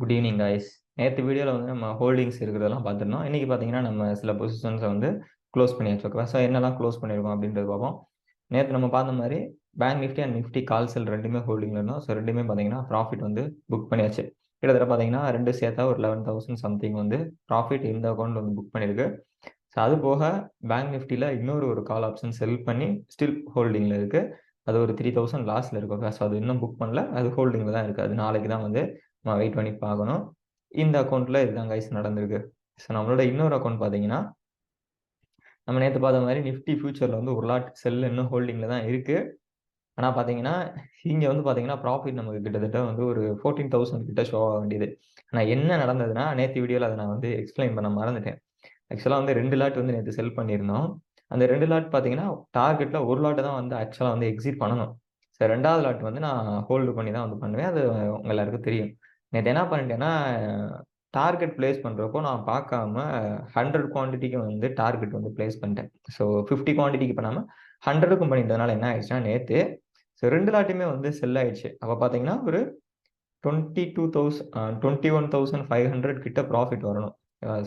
Good evening guys. நேற்று வீடியோவில் வந்து நம்ம ஹோல்டிங்ஸ் இருக்கிறதெல்லாம் பார்த்துருந்தோம். இன்றைக்கி பார்த்தீங்கன்னா நம்ம சில பொசிஷன்ஸை வந்து க்ளோஸ் பண்ணியாச்சு. ஓகேவா? ஸோ என்னெல்லாம் க்ளோஸ் பண்ணியிருக்கோம் அப்படின்றது பார்ப்போம். நேற்று நம்ம பார்த்த மாதிரி பேங்க் நிஃப்டி அண்ட் நிஃப்டி கால் செல் ரெண்டுமே ஹோல்டிங்கில் இருந்தோம். ஸோ ரெண்டுமே பார்த்தீங்கன்னா ப்ராஃபிட் வந்து புக் பண்ணியாச்சு. கிட்டத்தட்ட பார்த்தீங்கன்னா ரெண்டு சேர்த்தா ஒரு 11,000 சம்திங் வந்து ப்ராஃபிட் இந்த அக்கௌண்ட் வந்து புக் பண்ணியிருக்கு. ஸோ அது போக பேங்க் நிஃப்டியில் இன்னொரு கால் ஆப்ஷன் செல் பண்ணி ஸ்டில் ஹோல்டிங்கில் இருக்குது. அது ஒரு 3,000 லாஸில் இருக்கும். ஸோ அது இன்னும் புக் பண்ணல, அது ஹோல்டிங்கில் தான் இருக்குது. அது நாளைக்கு தான் வந்து நம்ம வெயிட் பண்ணி பார்க்கணும். இந்த அக்கௌண்ட்டில் இதுதான் கைஸ் நடந்திருக்கு. ஸோ நம்மளோட இன்னொரு அக்கௌண்ட் பார்த்தீங்கன்னா நம்ம நேற்று பார்த்த மாதிரி நிஃப்டி ஃபியூச்சரில் வந்து ஒரு லாட் செல் இன்னும் ஹோல்டிங்கில் தான் இருக்குது. ஆனால் பார்த்தீங்கன்னா இங்கே வந்து பார்த்தீங்கன்னா ப்ராஃபிட் நமக்கு கிட்டத்தட்ட வந்து ஒரு 14,000 கிட்ட ஷோ ஆக வேண்டியது. ஆனால் என்ன நடந்ததுன்னா நேற்று வீடியோவில் அதை நான் வந்து எக்ஸ்பிளைன் பண்ண மறந்துட்டேன். ஆக்சுவலாக வந்து 2 லாட் வந்து நேற்று செல் பண்ணியிருந்தோம். அந்த 2 லாட் பார்த்தீங்கன்னா டார்கெட்டில் ஒரு லாட்டை தான் வந்து ஆக்சுவலாக வந்து எக்ஸிட் பண்ணணும். சரி, 2வது லாட் வந்து நான் ஹோல்டு பண்ணி தான் வந்து பண்ணுவேன். அது உங்க எல்லாருக்கும் தெரியும். நேற்று என்ன பண்ணிட்டேன்னா டார்கெட் பிளேஸ் பண்ணுறப்போ நான் பார்க்காம 100 குவான்டிட்டிக்கு வந்து டார்கெட் வந்து பிளேஸ் பண்ணிட்டேன். ஸோ 50 குவான்டிட்டிக்கு பண்ணாமல் 100க்கும் பண்ணிட்டதுனால என்ன ஆயிடுச்சுன்னா நேற்று ஸோ 2 லாட்டுமே வந்து செல் ஆயிடுச்சு. அப்போ பார்த்தீங்கன்னா ஒரு 21,500 கிட்ட ப்ராஃபிட் வரணும்.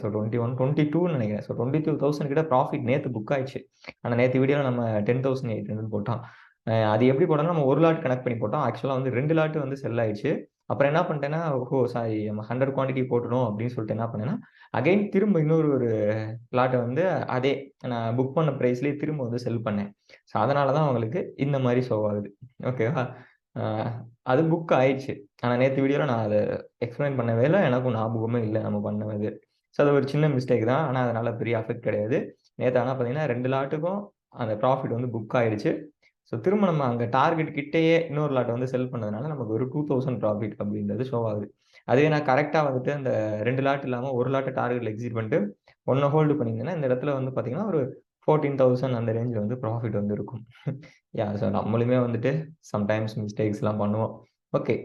ஸோ 22ன்னு நினைக்கிறேன். ஸோ 22,000 கிட்ட ப்ராஃபிட் நேற்று புக் ஆயிடுச்சு. ஆனால் நேற்று வீடியோவில் நம்ம 10,800 போட்டோம். அது எப்படி போட்டோம்னா நம்ம ஒரு லாட் கனெக்ட் பண்ணி போட்டோம். ஆக்சுவலாக வந்து 2 லாட்டு வந்து செல் ஆயிடுச்சு. அப்புறம் என்ன பண்ணிட்டேன்னா சாரி, நம்ம 100 குவான்டிட்டி போட்டுடும் அப்படின்னு சொல்லிட்டு என்ன பண்ணேன்னா அகைன் திரும்ப இன்னொரு லாட்டை வந்து அதே நான் புக் பண்ண ப்ரைஸ்லேயே திரும்ப வந்து செல் பண்ணேன். ஸோ அதனால தான் உங்களுக்கு இந்த மாதிரி ஷோ ஆகுது. ஓகேவா? அது புக் ஆயிடுச்சு. ஆனால் நேற்று வீடியோவில் நான் அதை எக்ஸ்பிளைன் பண்ணவே இல்லை. எனக்கும் ஞாபகமே இல்லை நம்ம பண்ணது. ஸோ அது ஒரு சின்ன மிஸ்டேக் தான். ஆனால் அதனால பெரிய அஃபெக்ட் கிடையாது. நேற்று ஆனால் பார்த்தீங்கன்னா 2 லாட்டுக்கும் அந்த ப்ராஃபிட் வந்து புக் ஆயிடுச்சு. ஸோ திரும்ப நம்ம அங்கே டார்கெட் கிட்டேயே இன்னொரு லாட் வந்து செல் பண்ணதுனால நமக்கு ஒரு 2,000 ப்ராஃபிட் அப்படின்றது ஷோ ஆகுது. அதுவே நான் கரெக்டாக வந்துட்டு அந்த 2 லாட் இல்லாமல் ஒரு லாட்டை டார்கெட்டில் எக்ஸிட் பண்ணிட்டு ஒன்றை ஹோல்டு பண்ணியிருந்தேன்னா இந்த இடத்துல வந்து பார்த்தீங்கன்னா ஒரு 14,000 அந்த ரேஞ்சில் வந்து ப்ராஃபிட் வந்து இருக்கும். யா, ஸோ நம்மளுமே வந்துட்டு சம்டைம்ஸ் மிஸ்டேக்ஸ்லாம் பண்ணுவோம். ஓகே,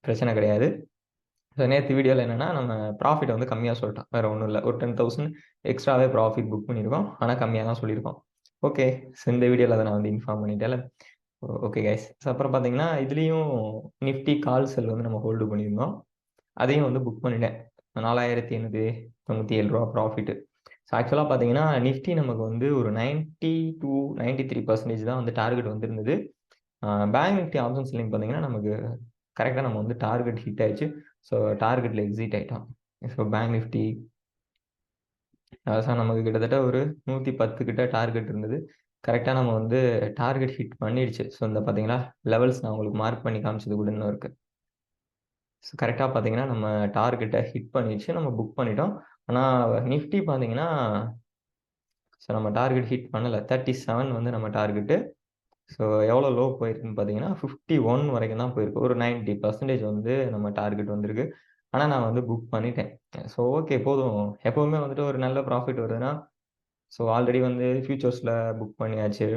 பிரச்சனை கிடையாது. ஸோ நேற்று வீடியோவில் என்னென்னா நம்ம ப்ராஃபிட் வந்து கம்மியாக சொல்லிட்டோம். வேறு ஒன்றும் இல்லை. ஒரு 10,000 எக்ஸ்ட்ராவே ப்ராஃபிட் புக் பண்ணியிருக்கோம். ஆனால் கம்மியாக தான் சொல்லியிருக்கோம். ஓகே, ஸோ இந்த வீடியோவில் அதை நான் வந்து இன்ஃபார்ம் பண்ணிட்டேன்ல. Okay guys. ஸோ அப்புறம் பார்த்தீங்கன்னா இதுலேயும் நிஃப்டி கால் செல் வந்து நம்ம ஹோல்டு பண்ணியிருந்தோம். அதையும் வந்து புக் பண்ணிட்டேன். 4,897 ப்ராஃபிட்டு. ஸோ ஆக்சுவலாக பார்த்தீங்கன்னா நிஃப்டி நமக்கு வந்து ஒரு 92-93% தான் வந்து டார்கெட் வந்துருந்தது. பேங்க் நிஃப்டி ஆப்ஷன் செல்லிங் பார்த்தீங்கன்னா நமக்கு கரெக்டாக நம்ம வந்து டார்கெட் ஹிட் ஆயிடுச்சு. ஸோ டார்கெட்டில் எக்ஸிட் ஆகிட்டோம். ஸோ பேங்க் நிஃப்டி நமக்கு கிட்டத்தட்ட ஒரு 110 கிட்ட டார்கெட் இருந்தது. கரெக்டாக நம்ம வந்து டார்கெட் ஹிட் பண்ணிடுச்சு. ஸோ இந்த பார்த்தீங்களா லெவல்ஸ் நான் உங்களுக்கு மார்க் பண்ணி காமிச்சது கூட இன்னும் இருக்குது. ஸோ கரெக்டாக பார்த்தீங்கன்னா நம்ம டார்கெட்டை ஹிட் பண்ணிடுச்சு. நம்ம புக் பண்ணிட்டோம். ஆனால் நிஃப்டி பார்த்தீங்கன்னா ஸோ நம்ம டார்கெட் ஹிட் பண்ணலை. 37 வந்து நம்ம டார்கெட்டு. ஸோ எவ்வளோ லோ போயிருக்குன்னு பார்த்தீங்கன்னா 51 வரைக்கும் தான் போயிருக்கு. ஒரு 90% வந்து நம்ம டார்கெட் வந்திருக்கு. ஆனால் நான் வந்து புக் பண்ணிட்டேன். ஸோ ஓகே, போதும். எப்போவுமே வந்துட்டு ஒரு நல்ல ப்ராஃபிட் வருதுன்னா ஸோ ஆல்ரெடி வந்து ஃபியூச்சர்ஸில் புக் பண்ணியாச்சு.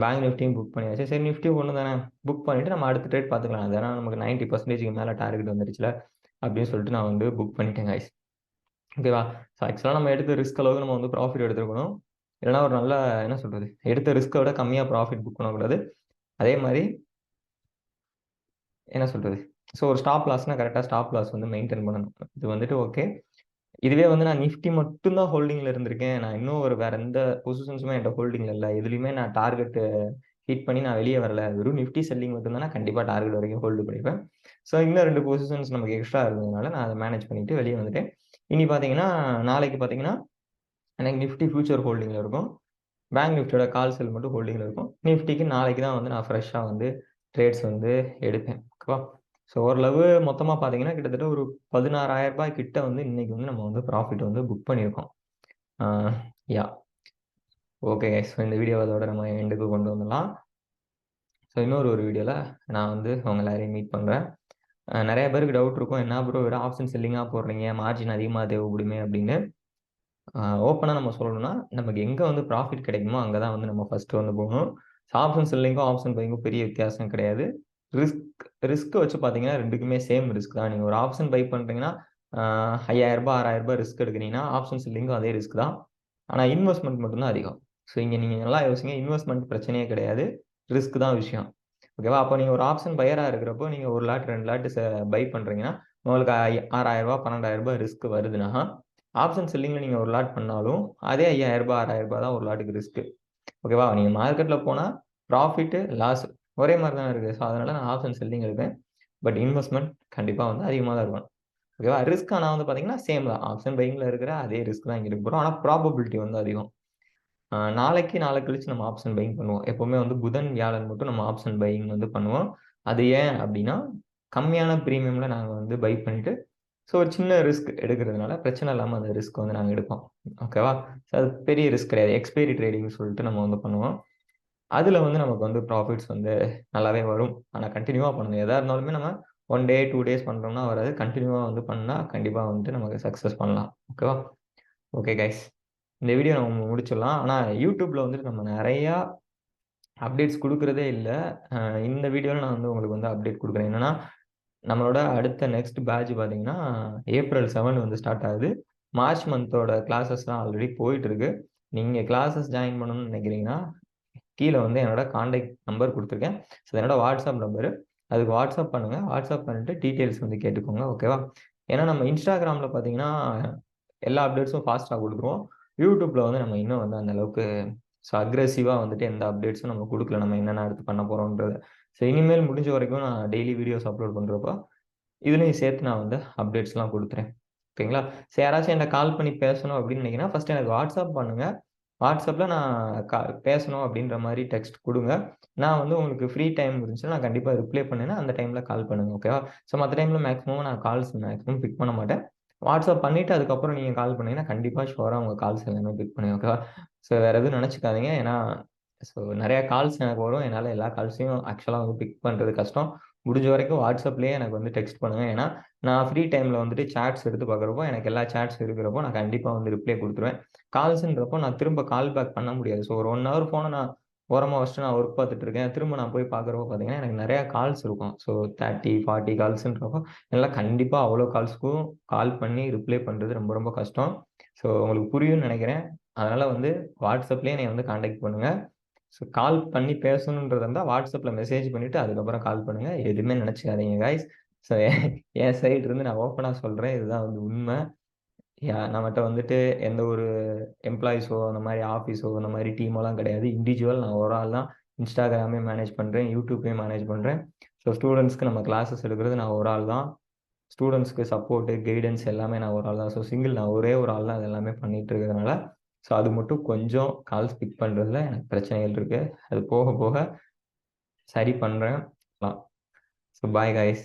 பேங்க் நிஃப்டியும் புக் பண்ணியாச்சு. சரி, நிஃப்டி ஒன்று தானே புக் பண்ணிவிட்டு நம்ம அடுத்த ட்ரேட் பார்த்துக்கலாம். அதனால் நமக்கு 90%க்கு மேலே டார்கெட் வந்துருச்சுல அப்படின்னு சொல்லிட்டு நான் வந்து புக் பண்ணிட்டேன் கைஸ். ஓகேவா? ஸோ ஆக்சுவலாக நம்ம எடுத்த ரிஸ்க் அளவுக்கு நம்ம வந்து ப்ராஃபிட் எடுத்துருக்கணும். இல்லைனா ஒரு நல்ல என்ன சொல்கிறது, எடுத்த ரிஸ்க்கை விட கம்மியாக ப்ராஃபிட் புக் பண்ணக்கூடாது. அதே மாதிரி என்ன சொல்கிறது, ஸோ ஒரு ஸ்டாப் லாஸ்னால் கரெக்டாக ஸ்டாப் லாஸ் வந்து மெயின்டைன் பண்ணணும். இது வந்துட்டு ஓகே. இதுவே வந்து நான் நிஃப்டி மட்டும்தான் ஹோல்டிங்கில் இருந்திருக்கேன். நான் இன்னும் வேற எந்த பொசிஷன்ஸுமே என்கிட்ட ஹோல்டிங்கில் இல்லை. எதுலையுமே நான் டார்கெட் ஹிட் பண்ணி நான் வெளியே வரல. வெறும் நிஃப்டி செல்லிங் மட்டும்தான் கண்டிப்பாக டார்கெட் வரைக்கும் ஹோல்டு பண்ணிப்பேன். ஸோ இன்னும் 2 பொசிஷன்ஸ் நமக்கு எக்ஸ்ட்ரா இருந்ததுனால நான் அதை மேனேஜ் பண்ணிட்டு வெளியே வந்துட்டேன். இனி பார்த்தீங்கன்னா நாளைக்கு பார்த்தீங்கன்னா எனக்கு நிஃப்டி ஃபியூச்சர் ஹோல்டிங்கில் இருக்கும். பேங்க் நிஃப்டியோட கால் செல் மட்டும் ஹோல்டிங்கில் இருக்கும். நிஃப்டிக்கு நாளைக்கு தான் வந்து நான் ஃப்ரெஷ்ஷாக வந்து ட்ரேட்ஸ் வந்து எடுப்பேன். ஓகேவா? ஸோ ஓரளவு மொத்தமாக பார்த்தீங்கன்னா கிட்டத்தட்ட ஒரு 16,000 கிட்ட வந்து இன்னைக்கு வந்து நம்ம வந்து ப்ராஃபிட் வந்து புக் பண்ணியிருக்கோம். யா, ஓகே கைஸ். ஸோ இந்த வீடியோ அதோட நம்ம எண்டுக்கு கொண்டு வந்துடலாம். ஸோ இன்னொரு வீடியோவில் நான் வந்து அவங்க எல்லாரையும் மீட் பண்ணுறேன். நிறைய பேருக்கு டவுட் இருக்கும், என்ன ப்ரோ வெறும் ஆப்ஷன் செல்லிங்காக போடுறீங்க, மார்ஜின் அதிகமாக தேவைப்படுமே அப்படின்னு. ஓப்பனாக நம்ம சொல்லணும்னா நமக்கு எங்கே வந்து ப்ராஃபிட் கிடைக்குமோ அங்கே தான் வந்து நம்ம ஃபஸ்ட்டு வந்து போகணும். ஆப்ஷன் செல்லிங்கும் ஆப்ஷன் பையிங்கும் பெரிய வித்தியாசம் கிடையாது. ரிஸ்க் வச்சு பார்த்தீங்கன்னா ரெண்டுக்குமே சேம் ரிஸ்க் தான். நீங்கள் ஒரு ஆப்ஷன் பை பண்ணுறீங்கன்னா 5,000 6,000 ரிஸ்க் எடுக்கிறீங்கன்னா ஆப்ஷன் செல்லிங்கும் அதே ரிஸ்க் தான். ஆனால் இன்வெஸ்ட்மெண்ட் மட்டும்தான் அதிகம். ஸோ இங்கே நீங்கள் நல்லா யோசிங்க, இன்வெஸ்ட்மெண்ட் பிரச்சனையே கிடையாது, ரிஸ்க் தான் விஷயம். ஓகேவா? அப்போ நீங்கள் ஒரு ஆப்ஷன் பையராக இருக்கிறப்போ நீங்கள் 1 லாட் 2 லாட் பை பண்ணுறீங்கன்னா உங்களுக்கு 6,000 12,000 ரிஸ்க் வருதுன்னா, ஆப்ஷன் செல்லிங்ல நீங்க ஒரு லாட் பண்ணாலும், அதே ரூ. 5,000 6,000 தான் ஒரு லாட்டுக்கு ரிஸ்க். ஓகேவா? நீங்க மார்க்கெட்ல போனா ப்ராஃபிட், லாஸ் ஒரே மாரி தான் இருக்கு. ஸோ அதனால நான் ஆப்ஷன் செல்லிங் எடுப்பேன். பட் இன்வெஸ்ட்மென்ட் கண்டிப்பா வந்து அதிகமா தான் இருக்கணும். ஓகேவா? ரிஸ்க் ஆனா வந்து பார்த்தீங்கன்னா, சேம் தான். ஆப்ஷன் பையிங்ல இருக்கிற அதே ரிஸ்க் தான் இங்க எடுக்க போறோம். ஆனா ப்ராபபிலிட்டி வந்து அதிகம். நாளைக்கு, நாளை கழிச்சு நம்ம ஆப்ஷன் பையிங் பண்ணுவோம். எப்பவுமே வந்து புதன், வியாழன் மட்டும் நம்ம ஆப்ஷன் பையிங் வந்து பண்ணுவோம். அது ஏன் அப்டின்னா, கம்மியான பிரீமியம்ல நாங்க வந்து பை பண்ணிட்டு, ஸோ ஒரு சின்ன ரிஸ்க் எடுக்கிறதுனால பிரச்சனை இல்லாம அந்த ரிஸ்க் வந்து நாங்க எடுப்போம். ஓகேவா? ஸோ அது பெரிய ரிஸ்க் கிடையாது. எக்ஸ்பைரி ட்ரேடிங்ன்னு சொல்லிட்டு நம்ம வந்து பண்ணுவோம். அதுல வந்து நமக்கு வந்து ப்ராஃபிட்ஸ் வந்து நல்லாவே வரும். ஆனா கன்டின்யூவா பண்ணணும். எதா இருந்தாலுமே நம்ம 1 டே, 2 டேஸ் பண்றோம்னா வராது. கன்டின்யூவா வந்து பண்ணா கண்டிப்பா வந்துட்டு நமக்கு சக்சஸ் பண்ணலாம். ஓகேவா? Okay guys. இந்த வீடியோ நம்ம முடிச்சிடலாம். ஆனா YouTubeல வந்துட்டு நம்ம நெறையா அப்டேட்ஸ் குடுக்குறதே இல்ல. அ இந்த வீடியோல நான் வந்து உங்களுக்கு வந்து அப்டேட் குடுக்குறேன். என்னன்னா, நம்மளோட அடுத்த நெக்ஸ்ட் பேட்ச் பார்த்தீங்கன்னா, ஏப்ரல் 7 வந்து ஸ்டார்ட் ஆகுது. மார்ச் மந்தோட கிளாஸஸ்லாம் ஆல்ரெடி போயிட்டு இருக்கு. நீங்க கிளாஸஸ் ஜாயின் பண்ணணும்னு நினைக்கிறீங்கன்னா, கீழ வந்து என்னோட கான்டாக்ட் நம்பர் குடுத்துருக்கேன். ஸோ என்னோட வாட்ஸ்அப் நம்பரு. அதுக்கு வாட்ஸ்அப் பண்ணுங்க. வாட்ஸ்அப் பண்ணிட்டு டீட்டெயில்ஸ் வந்து கேட்டுக்கோங்க. ஓகேவா? ஏன்னா நம்ம Instagramல பார்த்தீங்கன்னா, எல்லா அப்டேட்ஸும் ஃபாஸ்ட்டா குடுத்துருவோம். YouTubeல வந்து நம்ம இன்னும் வந்து அந்த அளவுக்கு அக்ரெசிவா வந்துட்டு எந்த அப்டேட்ஸும் நம்ம குடுக்கல. நம்ம என்னென்ன அடுத்து பண்ண போறோம்ன்றத. ஸோ இனிமேல் முடிஞ்ச வரைக்கும் நான் டெய்லி வீடியோஸ் அப்லோட் பண்றப்போ, இதுலயும் சேர்த்து நான் வந்து அப்டேட்ஸ்லாம் குடுத்துறேன். ஓகேங்களா? சரி யாராச்சும் என்ட்ட கால் பண்ணி பேசணும் அப்படின்னு நினைக்கிறீங்கன்னா, ஃபர்ஸ்ட் எனக்கு வாட்ஸ்அப் பண்ணுங்க. வாட்ஸ்அப்ல நான் பேசணும் அப்படின்ற மாரி டெக்ஸ்ட் குடுங்க. நான் வந்து உங்களுக்கு ஃப்ரீ டைம் இருந்துச்சுன்னா, நான் கண்டிப்பா ரிப்ளை பண்ணேன்னா, அந்த டைம்ல கால் பண்ணுங்க. ஓகேவா? ஸோ மத்த டைம்ல மேக்ஸிமம் நான் கால்ஸ் மேக்ஸிமம் பிக் பண்ண மாட்டேன். வாட்ஸ்அப் பண்ணிட்டு அதுக்கப்புறம் நீங்க கால் பண்ணீங்கன்னா, கண்டிப்பா ஷூரா உங்க கால்ஸ் எல்லாமே பிக் பண்ணுவேன். ஓகேவா? ஸோ வேற எதுவும் நெனச்சுக்காதீங்க. ஏன்னா, நெறைய கால்ஸ் எனக்கு வரும். என்னால எல்லா கால்ஸையும் ஆக்சுவலா வந்து பிக் பண்றது கஷ்டம். முடிஞ்ச வரைக்கும் வாட்ஸ்அப்லயே எனக்கு வந்து டெக்ஸ்ட் பண்ணுங்க. ஏன்னா, நான் ஃப்ரீ டைம்ல வந்துட்டு சாட்ஸ் எடுத்து பார்க்குறப்போ, எனக்கு எல்லா சாட்ஸ் இருக்கிறப்போ நான் கண்டிப்பா வந்து ரிப்ளை குடுத்துருவேன். கால்ஸ்ன்றப்போ நான் திரும்ப கால் பேக் பண்ண முடியாது. ஸோ ஒரு 1 ஹவர் ஃபோன நான் ஓரமா வச்சுட்டு நான் ஒர்க் பார்த்துட்டு இருக்கேன். திரும்ப நான் போய் பார்க்குறப்போ பார்த்தீங்கன்னா, எனக்கு நெறைய கால்ஸ் இருக்கும். ஸோ 30, 40 கால்ஸ்ன்றப்போ என்னால கண்டிப்பா அவ்வளோ கால்ஸ்க்கும் கால் பண்ணி ரிப்ளை பண்றது ரொம்ப ரொம்ப கஷ்டம். ஸோ உங்களுக்கு புரியும்னு நெனைக்கிறேன். அதனால வந்து வாட்ஸ்அப்லயே என்னைய வந்து கான்டாக்ட் பண்ணுங்க. ஸோ கால் பண்ணி பேசணுன்றதா இருந்தா வாட்ஸ்அப்ல மெசேஜ் பண்ணிட்டு அதுக்கப்புறம் கால் பண்ணுங்க. எதுவுமே நெனச்சுக்காதீங்க காய்ஸ். ஸோ என் சைடு இருந்து நான் ஓப்பனா சொல்றேன். இதுதான் வந்து உண்ம. நம்மட்ட வந்துட்டு எந்த ஒரு எம்ப்ளாயீஸோ, அந்த மாரி ஆஃபீஸோ, அந்த மாரி டீமோலாம் கிடையாது. இண்டிவிஜுவல் நான் ஒரு ஆள் தான். Instagramமே மேனேஜ் பண்றேன். YouTubeயும் மேனேஜ் பண்றேன். ஸோ ஸ்டூடண்ட்ஸ்க்கு நம்ம கிளாஸஸ் எடுக்கிறது நான் ஒரு ஆள் தான். ஸ்டூடண்ட்ஸ்க்கு சப்போர்ட், கைடன்ஸ் எல்லாமே நான் ஒரு ஆள் தான். ஸோ சிங்கிள் நான் ஒரே ஒரு ஆள் தான் இது எல்லாமே பண்ணிட்டு இருக்கிறதுனால, ஸோ அது மட்டும் கொஞ்சம் கால்ஸ் பிக் பண்றதுல எனக்கு பிரச்சனைகள் இருக்கு. அது போக போக சரி பண்றேன். So bye guys.